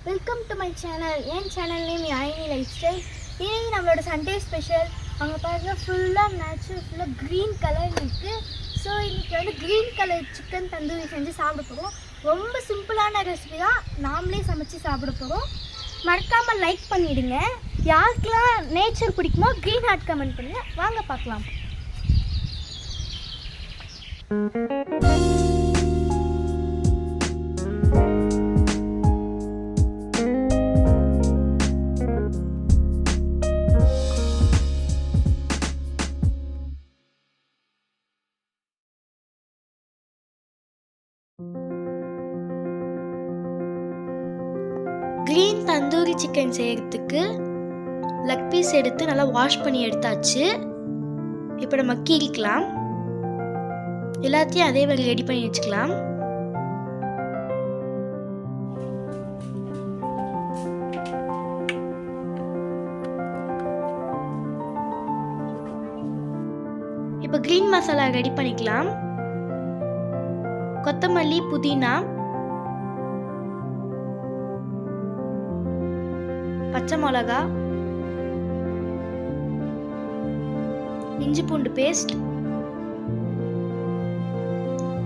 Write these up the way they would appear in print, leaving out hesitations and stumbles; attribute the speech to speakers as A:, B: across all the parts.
A: Welcome to my channel. N channel name Yazhini life style. இன்னைக்கு நம்மளோட Sunday special. அங்கே பாருங்க, ஃபுல்லாக நேச்சுரல், ஃபுல்லாக க்ரீன் கலர் இருக்குது. ஸோ இன்றைக்கி வந்து க்ரீன் கலர் சிக்கன் தந்தூரி செஞ்சு சாப்பிட போகிறோம். ரொம்ப சிம்பிளான ரெசிபி தான், நாமளே சமைச்சு சாப்பிட போகிறோம். மறக்காமல் லைக் பண்ணிவிடுங்க. யாருக்கெல்லாம் நேச்சர் பிடிக்குமோ க்ரீன் ஹார்ட் கமெண்ட் பண்ணுங்கள். வாங்க பார்க்கலாம். க்ரீன் தந்தூரி சிக்கன் செய்கிறதுக்கு லெக் பீஸ் எடுத்து நல்லா வாஷ் பண்ணி எடுத்தாச்சு. இப்போ நம்ம கீறிக்கலாம். எல்லாத்தையும் அதே மாதிரி ரெடி பண்ணி வச்சுக்கலாம். இப்போ க்ரீன் மசாலா ரெடி பண்ணிக்கலாம். கொத்தமல்லி, புதினா, பச்சை மிளகா, இஞ்சி பூண்டு பேஸ்ட்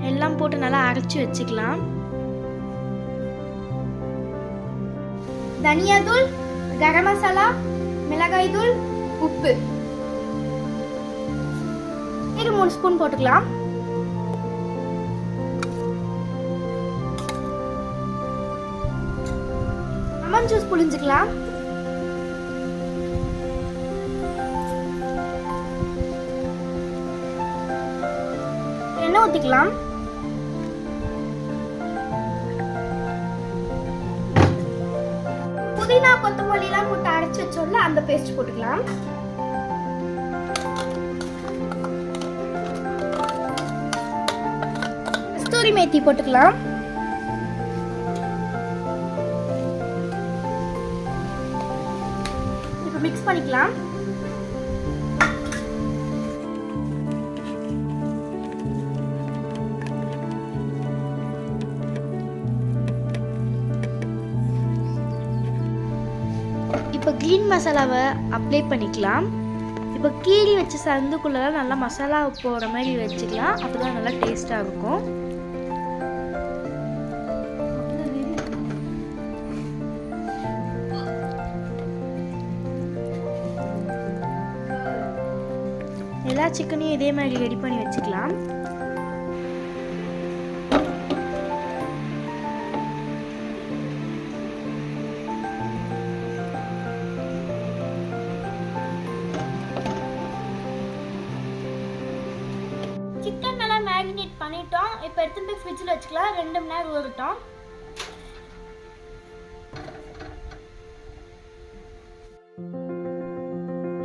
A: எல்லாம் போட்டு நல்லா அரைச்சி வச்சுக்கலாம். தனியா தூள், கரம் மசாலா, மிளகாய் தூள், உப்பு இது 3 ஸ்பூன் போட்டுக்கலாம். லெமன் ஜூஸ் புழிஞ்சுக்கலாம். எண்ணெய் ஊற்றிக்கலாம். புதினா, கொத்தமல்லிலாம் போட்டு அரைச்சி வச்சோம்ல, அந்த பேஸ்ட் போட்டுக்கலாம். கஸ்தூரி மேத்தி போட்டுக்கலாம். இப்போ மிக்ஸ் பண்ணிக்கலாம். இப்போ க்ரீன் மசாலாவை அப்ளை பண்ணிக்கலாம். இப்போ கீரி வச்ச சந்துக்குள்ளெல்லாம் நல்லா மசாலா போகிற மாதிரி வச்சுக்கலாம். அப்போ தான் நல்லா டேஸ்ட்டாக இருக்கும். எல்லா சிக்கனையும் இதே மாதிரி ரெடி பண்ணி வச்சுக்கலாம். சிக்கன் நல்லா மேரினேட் பண்ணிட்டோம். இப்போ எடுத்து போய் ஃப்ரிட்ஜில் வச்சுக்கலாம். 2 மணி நேரம் ஊறட்டும்.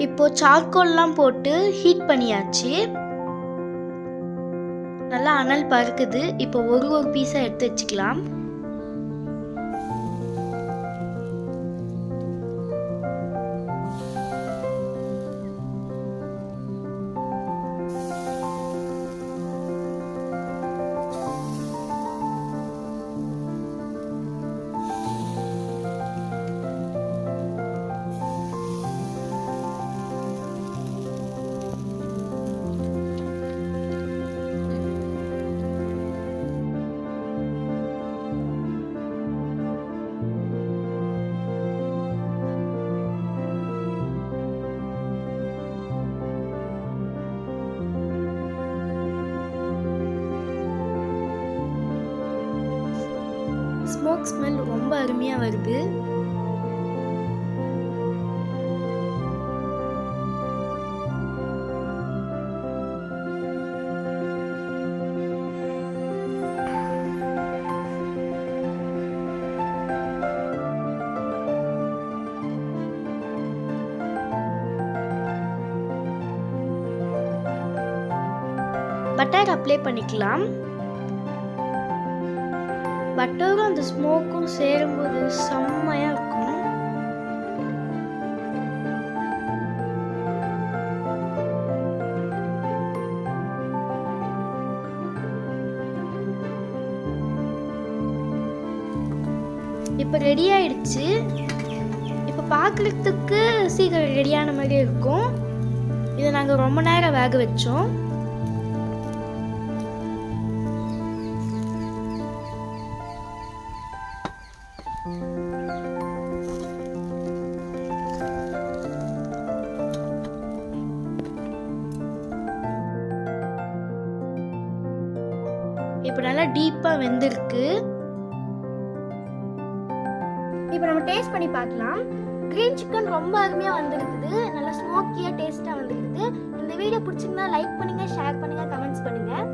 A: இப்போ சார்கோல்லாம் போட்டு ஹீட் பண்ணியாச்சு. நல்லா அனல் பறக்குது. இப்போ ஒரு பீஸா எடுத்து வச்சுக்கலாம். ஸ்மோக் ஸ்மெல் ரொம்ப அருமையாக வருது. பட்டர் அப்ளை பண்ணிக்கலாம். பட்டரும் அந்த ஸ்மோக்கும் சேரும்போது செம்மையாக இருக்கும். இப்போ ரெடி ஆயிடுச்சு. இப்போ பார்க்குறதுக்கு சீக்கிரம் ரெடியான மாதிரி இருக்கும். இதை நாங்கள் ரொம்ப நேரம் வேக வச்சோம். இப்போ நல்லா டீப்பாக வெந்திருக்கு. இப்போ நம்ம டேஸ்ட் பண்ணி பார்க்கலாம். கிரீன் சிக்கன் ரொம்ப அருமையாக வந்திருக்குது. நல்லா ஸ்மோக்கியாக டேஸ்ட்டாக வந்திருக்குது. இந்த வீடியோ பிடிச்சிங்கன்னா லைக் பண்ணுங்கள், ஷேர் பண்ணுங்கள், கமெண்ட்ஸ் பண்ணுங்கள்.